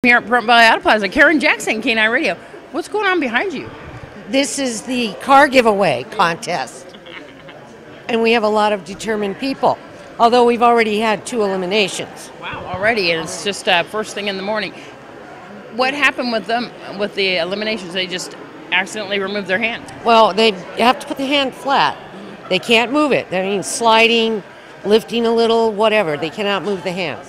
Here at Front Valley Auto Plaza, Karen Jackson, KNYE Radio. What's going on behind you? This is the car giveaway contest, and we have a lot of determined people, although we've already had 2 eliminations. Wow, already, and it's just first thing in the morning. What happened with them, with the eliminations? They just accidentally removed their hand? Well, they have to put the hand flat. They can't move it. That means sliding, lifting a little, whatever. They cannot move the hand.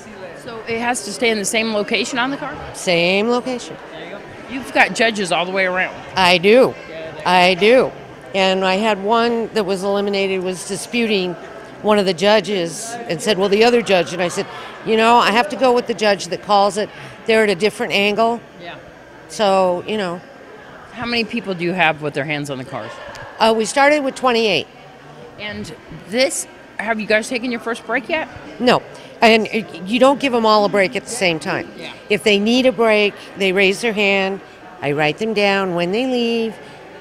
So it has to stay in the same location on the car? Same location. There you go. You've got judges all the way around. I do. I do. And I had one that was eliminated was disputing one of the judges and said, well, the other judge. And I said, you know, I have to go with the judge that calls it. They're at a different angle. Yeah. So, you know. How many people do you have with their hands on the cars? We started with 28. And this, have you guys taken your first break yet? No. And you don't give them all a break at the same time. Yeah. If they need a break, they raise their hand. I write them down when they leave.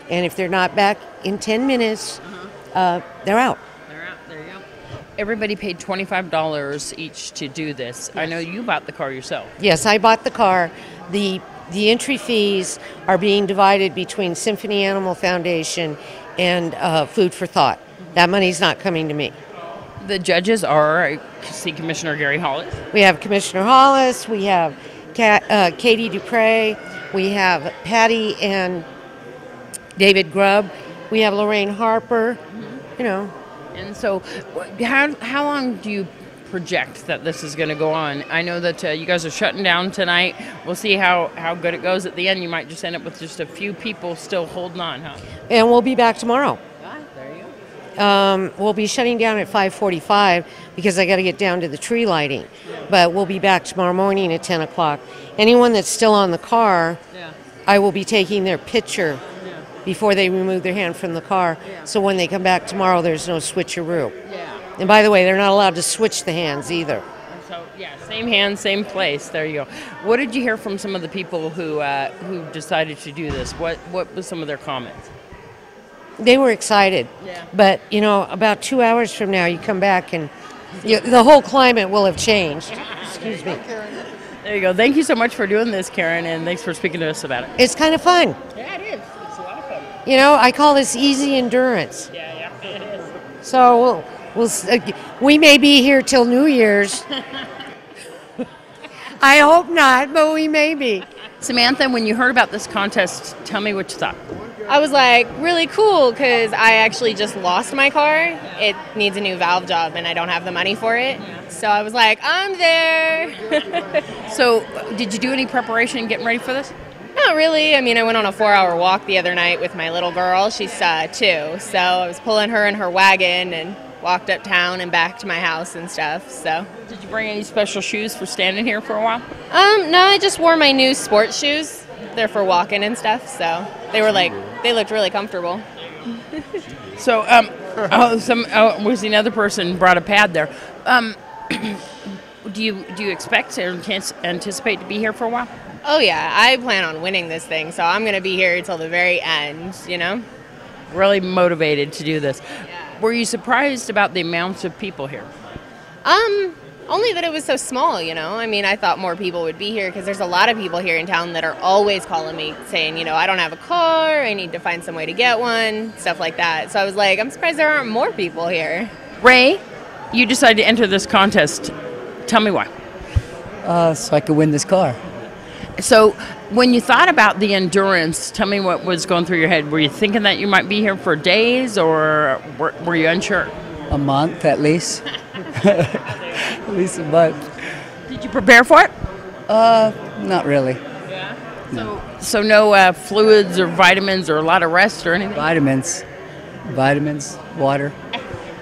And if they're not back in 10 minutes, they're out. They're out. There you go. Everybody paid $25 each to do this. Yes. I know you bought the car yourself. Yes, I bought the car. The entry fees are being divided between Symphony Animal Foundation and Food for Thought. That money's not coming to me. The judges are, I see Commissioner Gary Hollis. We have Commissioner Hollis, we have Katie Dupre, we have Patty and David Grubb, we have Lorraine Harper, you know. And so how long do you project that this is going to go on? I know that you guys are shutting down tonight. We'll see how good it goes at the end. You might just end up with just a few people still holding on, huh? And we'll be back tomorrow. There you go. We'll be shutting down at 5:45 because I got to get down to the tree lighting. But we'll be back tomorrow morning at 10 o'clock. Anyone that's still on the car, I will be taking their picture before they remove their hand from the car. So when they come back tomorrow, there's no switcheroo. And by the way, they're not allowed to switch the hands either. So, yeah, same hand, same place. There you go. What did you hear from some of the people who decided to do this? What was some of their comments? They were excited. Yeah. But, you know, about 2 hours from now, you come back and the whole climate will have changed. Excuse me. There you go. Thank you so much for doing this, Karen, and thanks for speaking to us about it. It's kind of fun. Yeah, it is. It's a lot of fun. You know, I call this easy endurance. Yeah, it is. So we may be here till New Year's. I hope not, but we may be. Samantha, when you heard about this contest, tell me what you thought. I was like, really cool, because I actually just lost my car. It needs a new valve job, and I don't have the money for it. So I was like, I'm there. So did you do any preparation getting ready for this? Not really. I mean, I went on a 4-hour walk the other night with my little girl. She's 2. So I was pulling her in her wagon and walked uptown and back to my house and stuff. So. Did you bring any special shoes for standing here for a while? No, I just wore my new sports shoes. They're for walking and stuff. So they looked really comfortable. So, was another person brought a pad there? Do you expect or anticipate to be here for a while? Oh yeah, I plan on winning this thing, so I'm going to be here until the very end, you know? Really motivated to do this. Yeah. Were you surprised about the amount of people here? Only that it was so small, you know? I mean, I thought more people would be here because there's a lot of people here in town that are always calling me saying, you know, I don't have a car, I need to find some way to get one, stuff like that. So I was like, I'm surprised there aren't more people here. Ray, you decided to enter this contest. Tell me why. So I could win this car. So when you thought about the endurance, tell me what was going through your head. Were you thinking that you might be here for days, or were you unsure? A month at least. At least a month. Did you prepare for it? Not really. Yeah. So no fluids or vitamins or a lot of rest or anything? Vitamins, water.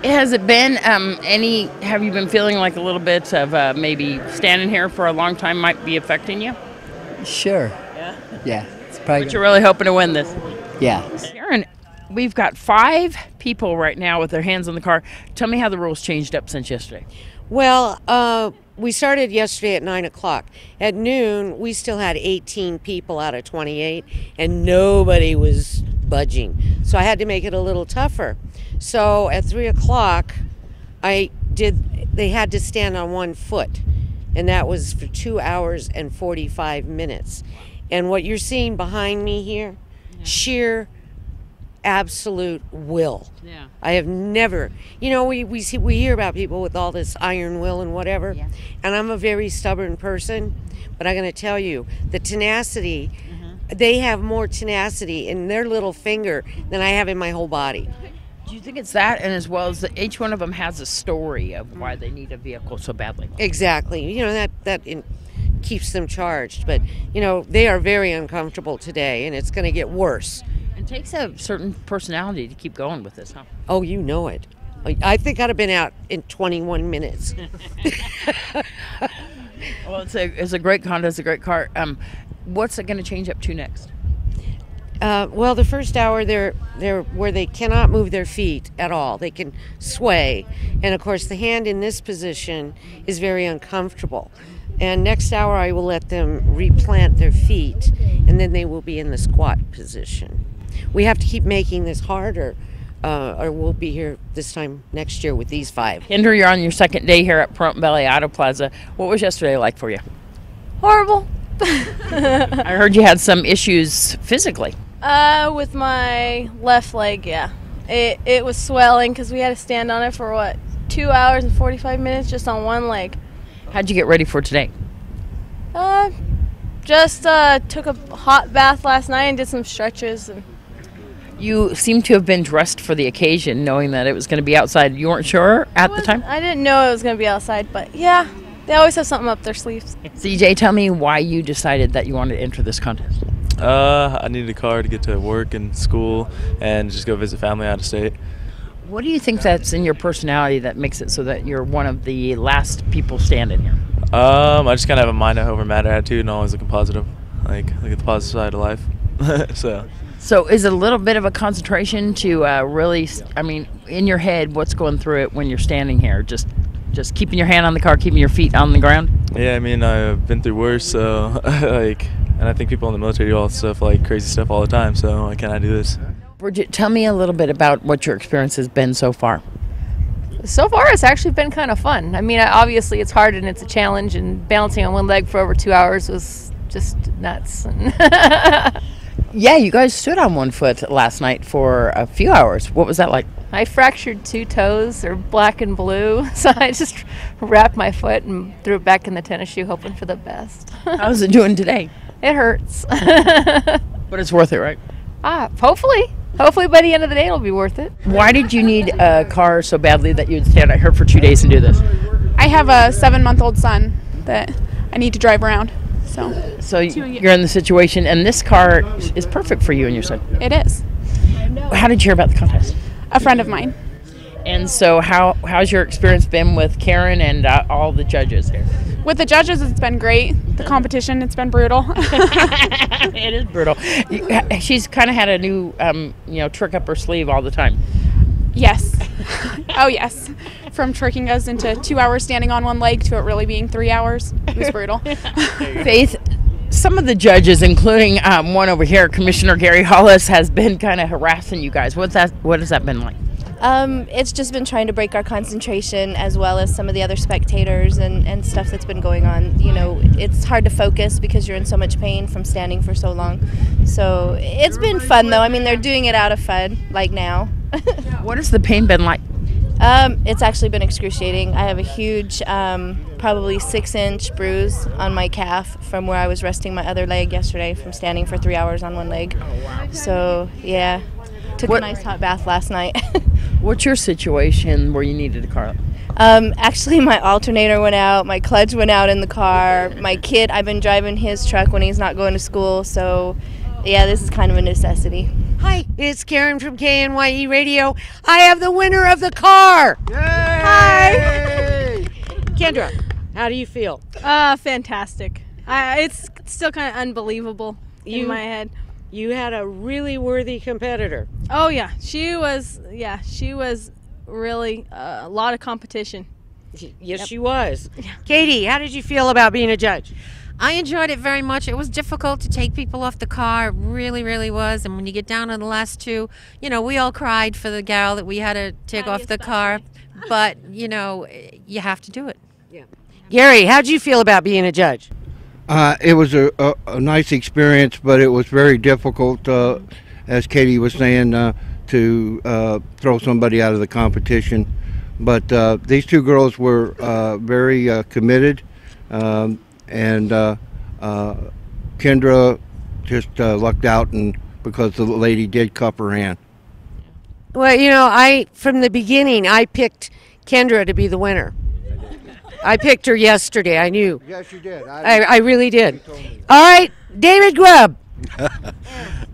Has it been have you been feeling like a little bit of maybe standing here for a long time might be affecting you? Sure. Yeah. It's probably. But you're really hoping to win this? Yeah. Karen, we've got 5 people right now with their hands on the car. Tell me how the rules changed up since yesterday. Well, we started yesterday at 9 o'clock. At noon, we still had 18 people out of 28, and nobody was budging. So I had to make it a little tougher. So at 3 o'clock, they had to stand on one foot. and that was for 2 hours and 45 minutes. And what you're seeing behind me here, sheer absolute will. Yeah. I have never, we hear about people with all this iron will and whatever, and I'm a very stubborn person, but I'm going to tell you, the tenacity, they have more tenacity in their little finger than I have in my whole body. Do you think it's that, and as well as each one of them has a story of why they need a vehicle so badly? Exactly. That keeps them charged, but they are very uncomfortable today, and it's going to get worse. It takes a certain personality to keep going with this, huh? Oh, you know it. I think I'd have been out in 21 minutes. Well, it's a great contest, a great car. What's it going to change up to next? Well, the first hour they're where they cannot move their feet at all. They can sway, and of course the hand in this position is very uncomfortable. And next hour I will let them replant their feet, and then they will be in the squat position. We have to keep making this harder, or we'll be here this time next year with these 5. Kendra, you're on your second day here at Pahrump Valley Auto Plaza. What was yesterday like for you? Horrible. I heard you had some issues physically. With my left leg, yeah. It was swelling because we had to stand on it for 2 hours and 45 minutes just on one leg. How'd you get ready for today? Just took a hot bath last night and did some stretches. And You seem to have been dressed for the occasion, knowing that it was going to be outside. You weren't sure at the time? I didn't know it was going to be outside, but yeah, they always have something up their sleeves. CJ, tell me why you decided that you wanted to enter this contest. I needed a car to get to work and school and just go visit family out of state. What do you think that's in your personality that makes it so that you're one of the last people standing here? I just kind of have a mind over matter attitude and always looking positive, like look at the positive side of life. So is it a little bit of a concentration to really, in your head, what's going through it when you're standing here? Just keeping your hand on the car, keeping your feet on the ground? Yeah, I've been through worse, so and I think people in the military do all stuff like crazy stuff all the time, so why can't I do this? Bridget, tell me a little bit about what your experience has been so far. So far, it's actually been kind of fun. Obviously, it's hard and it's a challenge, and balancing on one leg for over 2 hours was just nuts. Yeah, you guys stood on one foot last night for a few hours. What was that like? I fractured 2 toes. They're black and blue, so I just wrapped my foot and threw it back in the tennis shoe, hoping for the best. How's it doing today? It hurts. But it's worth it, right? Hopefully. Hopefully by the end of the day it'll be worth it. Why did you need a car so badly that you'd stand out here for 2 days and do this? I have a 7-month-old son that I need to drive around. So you're in the situation, and this car is perfect for you and your son. It is. How did you hear about the contest? A friend of mine. And so how's your experience been with Karen and all the judges here? With the judges, it's been great. The competition, it's been brutal. It is brutal. She's kind of had a new, trick up her sleeve all the time. Yes. Oh, yes. From tricking us into 2 hours standing on one leg to it really being 3 hours. It was brutal. Faith, some of the judges, including one over here, Commissioner Gary Hollis, has been kind of harassing you guys. What has that been like? It's just been trying to break our concentration, as well as some of the other spectators and stuff that's been going on. It's hard to focus because you're in so much pain from standing for so long. So it's been fun, though. They're doing it out of fun, like now. What has the pain been like? It's actually been excruciating. I have a huge, probably 6-inch bruise on my calf from where I was resting my other leg yesterday from standing for 3 hours on one leg. So, yeah. Took a nice hot bath last night. What's your situation where you needed a car? Actually, my alternator went out. My clutch went out in the car. My kid, I've been driving his truck when he's not going to school. So, yeah, this is kind of a necessity. Hi, it's Karen from KNYE Radio. I have the winner of the car. Yay! Hi. Kendra, how do you feel? Fantastic. It's still kind of unbelievable in my head. You had a really worthy competitor. Oh yeah, she was really a lot of competition. Yes, she was. Katie, how did you feel about being a judge? I enjoyed it very much. It was difficult to take people off the car. It really, really was. And when you get down on the last 2, we all cried for the gal that we had to take off the car. But, you have to do it. Yeah. Gary, how'd you feel about being a judge? It was a nice experience, but it was very difficult, as Katie was saying, to throw somebody out of the competition. But these two girls were very committed, and Kendra just lucked out, and because the lady did cup her hand. Well, from the beginning, I picked Kendra to be the winner. I picked her yesterday. I knew. Yes, you did. I really did. All right, David Grubb.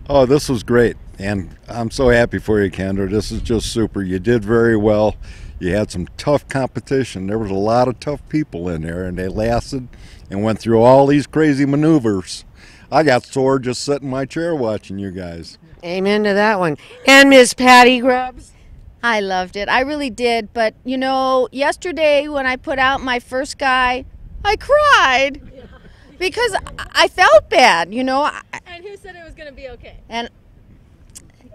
Oh, this was great, and I'm so happy for you, Kendra. This is just super. You did very well. You had some tough competition. There was a lot of tough people in there, and they lasted and went through all these crazy maneuvers. I got sore just sitting in my chair watching you guys. Amen to that one. And Miss Patty Grubbs. I loved it. I really did. But, yesterday when I put out my first guy, I cried because I felt bad, And who said it was going to be okay? And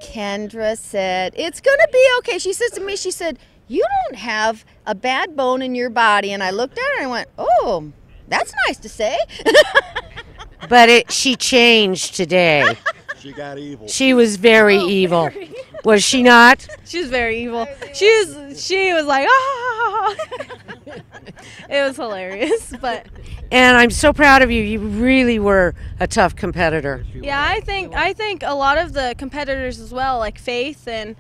Kendra said, it's going to be okay. She says to me, she said, you don't have a bad bone in your body. And I looked at her and I went, oh, that's nice to say. But she changed today. She got evil. She was very evil. Was she not? She was very evil. She was like, ah. It was hilarious, but. And I'm so proud of you. You really were a tough competitor. Yeah, I think a lot of the competitors as well, like Faith and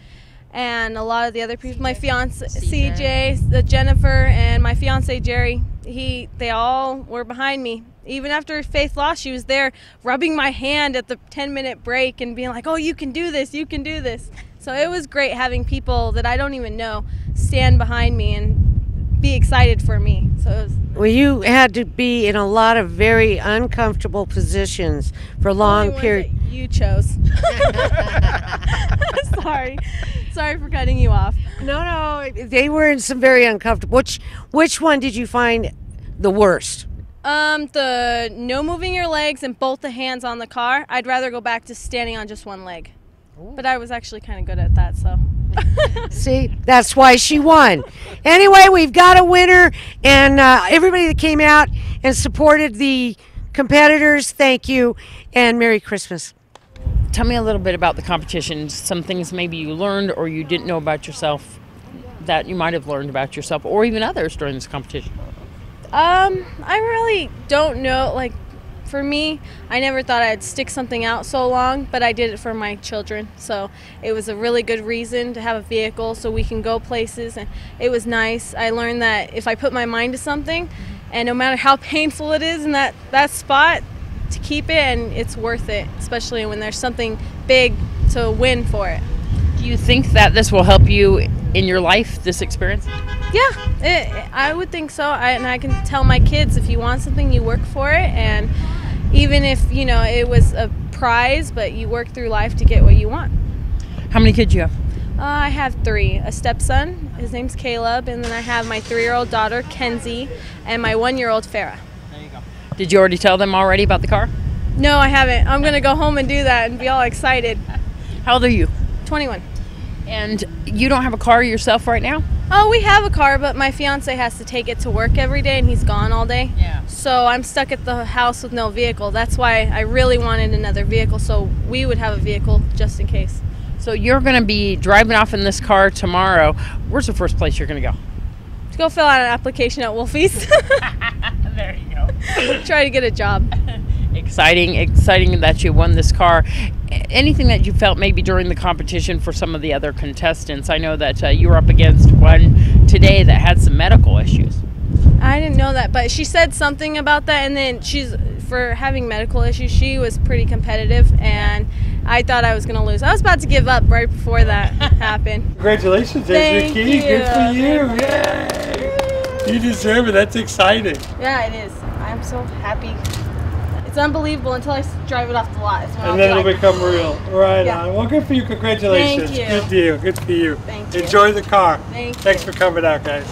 a lot of the other people, my fiance CJ, Jennifer, and my fiance Jerry, they all were behind me. Even after Faith lost, she was there rubbing my hand at the 10-minute break and being like, oh, you can do this, you can do this. So it was great having people that I don't even know stand behind me and be excited for me. So it was. Well, you had to be in a lot of very uncomfortable positions for long periods. You chose. Sorry for cutting you off. No, they were in some very uncomfortable. Which one did you find the worst? The no moving your legs and both the hands on the car. I'd rather go back to standing on just one leg. Ooh. But I was actually kind of good at that, so. See, that's why she won. Anyway, we've got a winner, and everybody that came out and supported the competitors, thank you, and Merry Christmas. Tell me a little bit about the competition, some things maybe you learned or you didn't know about yourself that you might have learned about yourself or even others during this competition. I really don't know. Like, for me, I never thought I'd stick something out so long, but I did it for my children. So it was a really good reason to have a vehicle so we can go places, and it was nice. I learned that if I put my mind to something, and no matter how painful it is in that spot, to keep it, and it's worth it, especially when there's something big to win for it. Do you think that this will help you in your life, this experience? Yeah, I would think so. And I can tell my kids, if you want something, you work for it. And even if, it was a prize, but you work through life to get what you want. How many kids do you have? I have 3. A stepson, his name's Caleb, and then I have my 3-year-old daughter, Kenzie, and my 1-year-old, Farah. There you go. Did you already tell them already about the car? No, I haven't. I'm going to go home and do that and be all excited. How old are you? 21. And you don't have a car yourself right now? Oh, we have a car, but my fiance has to take it to work every day, and he's gone all day. Yeah. So I'm stuck at the house with no vehicle. That's why I really wanted another vehicle, so we would have a vehicle just in case. So you're going to be driving off in this car tomorrow. Where's the first place you're going to go? To go fill out an application at Wolfie's. There you go. Try to get a job. Exciting that you won this car. Anything that you felt maybe during the competition for some of the other contestants? I know that you were up against one today that had some medical issues. I didn't know that, but she said something about that, and then for having medical issues, she was pretty competitive, and I thought I was going to lose. I was about to give up right before that happened. Congratulations, Thank Ezra Key. you. Good for you. Yay. You deserve it. That's exciting. Yeah, it is. I'm so happy. It's unbelievable until I drive it off the lot. And then it'll become real. Right yeah. on. Well, good for you. Congratulations. Thank you. Good deal. Good for you. Thank you. Enjoy the car. Thanks for coming out, guys.